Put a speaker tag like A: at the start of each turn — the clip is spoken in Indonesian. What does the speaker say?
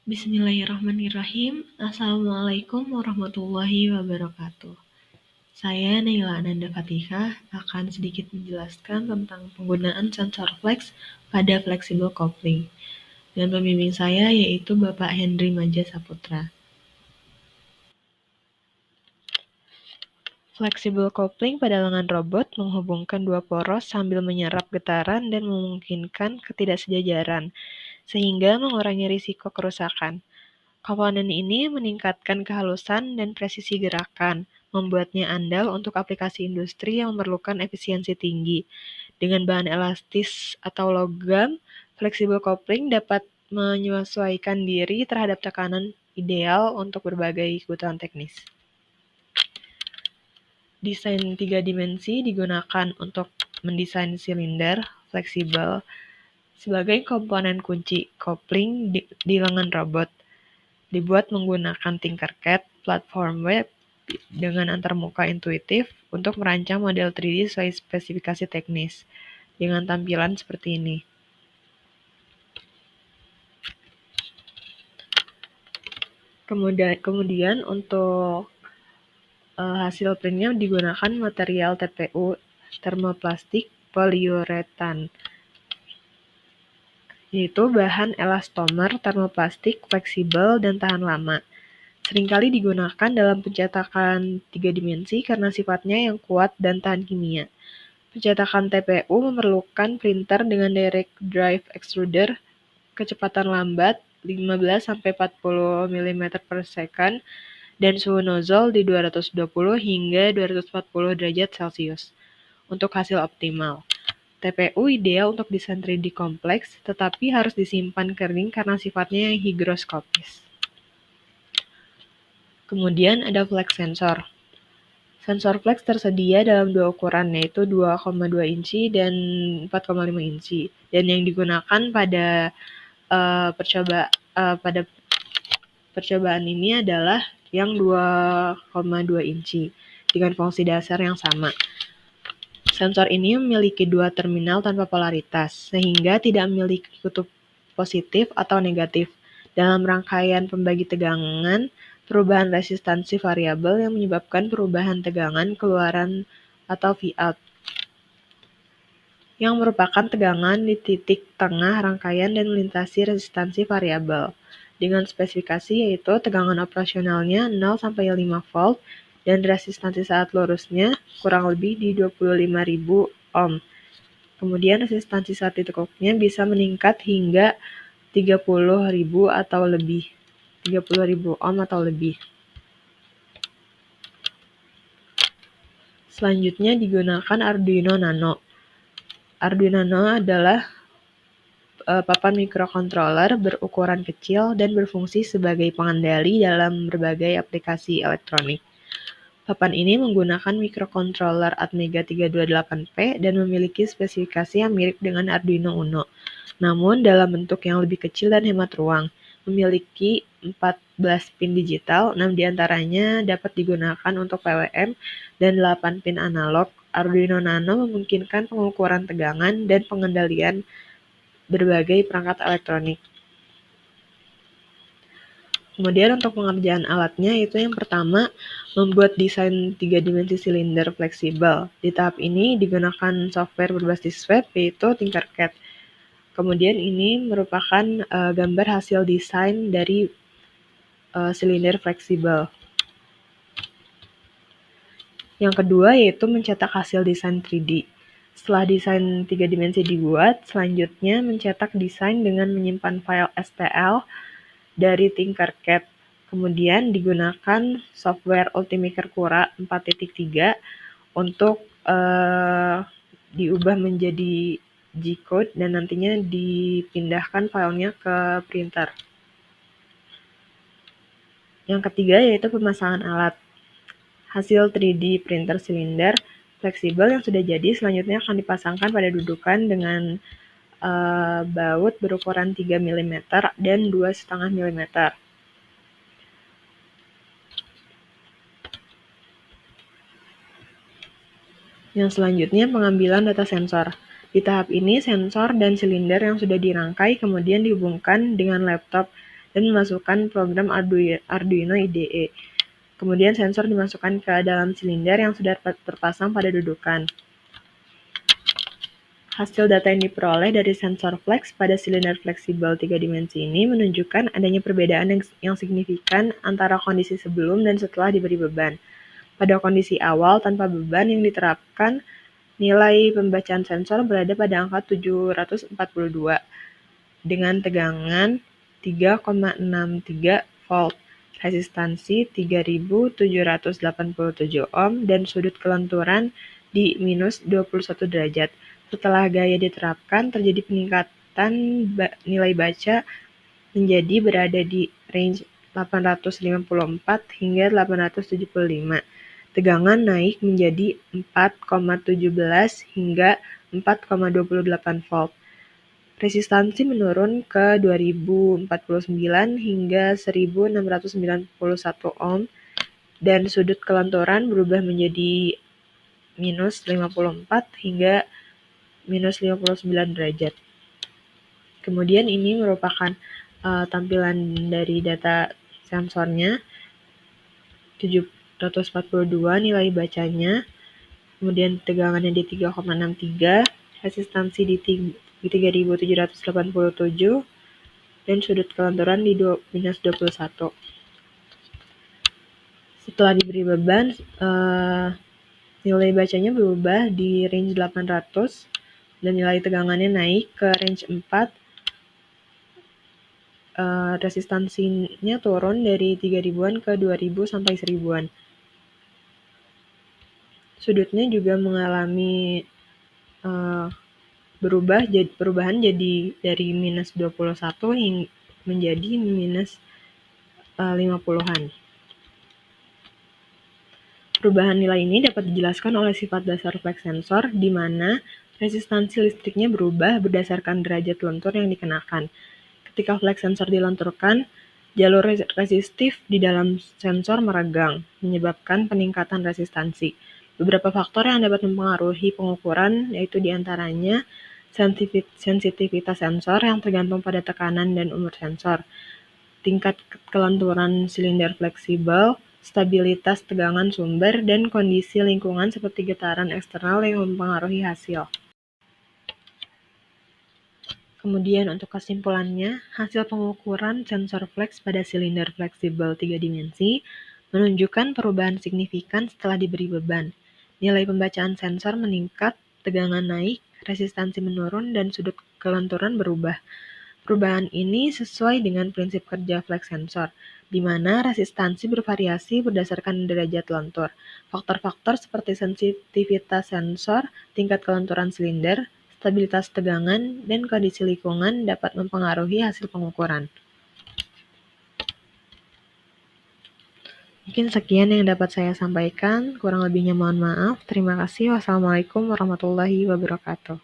A: Bismillahirrahmanirrahim. Assalamualaikum warahmatullahi wabarakatuh. Saya Naila Ananda Fatihah akan sedikit menjelaskan tentang penggunaan sensor flex pada flexible coupling. Dan pembimbing saya yaitu Bapak Henry Maja Saputra. Flexible coupling pada lengan robot menghubungkan dua poros sambil menyerap getaran dan memungkinkan ketidaksejajaran, sehingga mengurangi risiko kerusakan. Komponen ini meningkatkan kehalusan dan presisi gerakan, membuatnya andal untuk aplikasi industri yang memerlukan efisiensi tinggi. Dengan bahan elastis atau logam, flexible coupling dapat menyesuaikan diri terhadap tekanan ideal untuk berbagai kebutuhan teknis. Desain 3 dimensi digunakan untuk mendesain silinder fleksibel sebagai komponen kunci coupling di lengan robot. Dibuat menggunakan Tinkercad, platform web dengan antarmuka intuitif untuk merancang model 3D sesuai spesifikasi teknis, dengan tampilan seperti ini. Kemudian untuk hasil printnya digunakan material TPU, termoplastik poliuretan, yaitu bahan elastomer termoplastik fleksibel dan tahan lama. Seringkali digunakan dalam pencetakan 3 dimensi karena sifatnya yang kuat dan tahan kimia. Pencetakan TPU memerlukan printer dengan direct drive extruder, kecepatan lambat 15-40 mm per second, dan suhu nozzle di 220 hingga 240 derajat Celcius untuk hasil optimal. TPU ideal untuk desain 3D kompleks, tetapi harus disimpan kering karena sifatnya yang higroskopis. Kemudian ada flex sensor. Sensor flex tersedia dalam dua ukuran, yaitu 2,2 inci dan 4,5 inci. Dan yang digunakan pada percobaan ini adalah yang 2,2 inci dengan fungsi dasar yang sama. Sensor ini memiliki dua terminal tanpa polaritas, sehingga tidak memiliki kutub positif atau negatif. Dalam rangkaian pembagi tegangan, perubahan resistansi variabel yang menyebabkan perubahan tegangan keluaran atau Vout, yang merupakan tegangan di titik tengah rangkaian dan melintasi resistansi variabel, dengan spesifikasi yaitu tegangan operasionalnya 0-5 volt dan resistansi saat lurusnya kurang lebih di 25.000 ohm. Kemudian resistansi saat ditekuknya bisa meningkat hingga 30.000 atau lebih. 30.000 ohm atau lebih. Selanjutnya digunakan Arduino Nano. Arduino Nano adalah papan microcontroller berukuran kecil dan berfungsi sebagai pengendali dalam berbagai aplikasi elektronik. Papan ini menggunakan microcontroller Atmega 328P dan memiliki spesifikasi yang mirip dengan Arduino Uno, namun dalam bentuk yang lebih kecil dan hemat ruang. Memiliki 14 pin digital, 6 diantaranya dapat digunakan untuk PWM dan 8 pin analog. Arduino Nano memungkinkan pengukuran tegangan dan pengendalian berbagai perangkat elektronik. Kemudian untuk pengerjaan alatnya itu yang pertama, membuat desain 3 dimensi silinder fleksibel. Di tahap ini digunakan software berbasis web yaitu Tinkercad. Kemudian ini merupakan gambar hasil desain dari silinder fleksibel. Yang kedua yaitu mencetak hasil desain 3D. Setelah desain 3 dimensi dibuat, selanjutnya mencetak desain dengan menyimpan file STL dari Tinkercad. Kemudian digunakan software Ultimaker Cura 4.3 untuk diubah menjadi G-code dan nantinya dipindahkan filenya ke printer. Yang ketiga yaitu pemasangan alat. Hasil 3D printer silinder fleksibel yang sudah jadi selanjutnya akan dipasangkan pada dudukan dengan baut berukuran 3 mm dan 2,5 mm. Yang selanjutnya pengambilan data sensor. Di tahap ini sensor dan silinder yang sudah dirangkai kemudian dihubungkan dengan laptop dan memasukkan program Arduino IDE. Kemudian sensor dimasukkan ke dalam silinder yang sudah terpasang pada dudukan. Hasil data yang diperoleh dari sensor flex pada silinder fleksibel 3 dimensi ini menunjukkan adanya perbedaan yang signifikan antara kondisi sebelum dan setelah diberi beban. Pada kondisi awal tanpa beban yang diterapkan, nilai pembacaan sensor berada pada angka 742 dengan tegangan 3,63 volt, resistansi 3787 ohm, dan sudut kelenturan di minus 21 derajat. Setelah gaya diterapkan, terjadi peningkatan nilai baca menjadi berada di range 854 hingga 875. Tegangan naik menjadi 4,17 hingga 4,28 volt. Resistansi menurun ke 2049 hingga 1691 ohm dan sudut kelenturan berubah menjadi minus 54 hingga minus 59 derajat. Kemudian ini merupakan tampilan dari data sensornya, 742 nilai bacanya, kemudian tegangannya di 3,63, resistansi di 3787, dan sudut kelenturan di minus 21. Setelah diberi beban, nilai bacanya berubah di range 800, dan nilai tegangannya naik ke range 4, resistansinya turun dari 3000-an ke 2000 sampai 1000-an. Sudutnya juga mengalami perubahan jadi dari minus 21 menjadi minus 50-an. Perubahan nilai ini dapat dijelaskan oleh sifat dasar flex sensor, di mana resistansi listriknya berubah berdasarkan derajat lentur yang dikenakan. Ketika flex sensor dilenturkan, jalur resistif di dalam sensor meregang, menyebabkan peningkatan resistansi. Beberapa faktor yang dapat mempengaruhi pengukuran yaitu diantaranya sensitivitas sensor yang tergantung pada tekanan dan umur sensor, tingkat kelenturan silinder fleksibel, stabilitas tegangan sumber, dan kondisi lingkungan seperti getaran eksternal yang mempengaruhi hasil. Kemudian untuk kesimpulannya, hasil pengukuran sensor flex pada silinder fleksibel 3 dimensi menunjukkan perubahan signifikan setelah diberi beban. Nilai pembacaan sensor meningkat, tegangan naik, resistansi menurun, dan sudut kelenturan berubah. Perubahan ini sesuai dengan prinsip kerja flex sensor, di mana resistansi bervariasi berdasarkan derajat lentur. Faktor-faktor seperti sensitivitas sensor, tingkat kelenturan silinder, stabilitas tegangan, dan kondisi lingkungan dapat mempengaruhi hasil pengukuran. Mungkin sekian yang dapat saya sampaikan, kurang lebihnya mohon maaf. Terima kasih. Wassalamualaikum warahmatullahi wabarakatuh.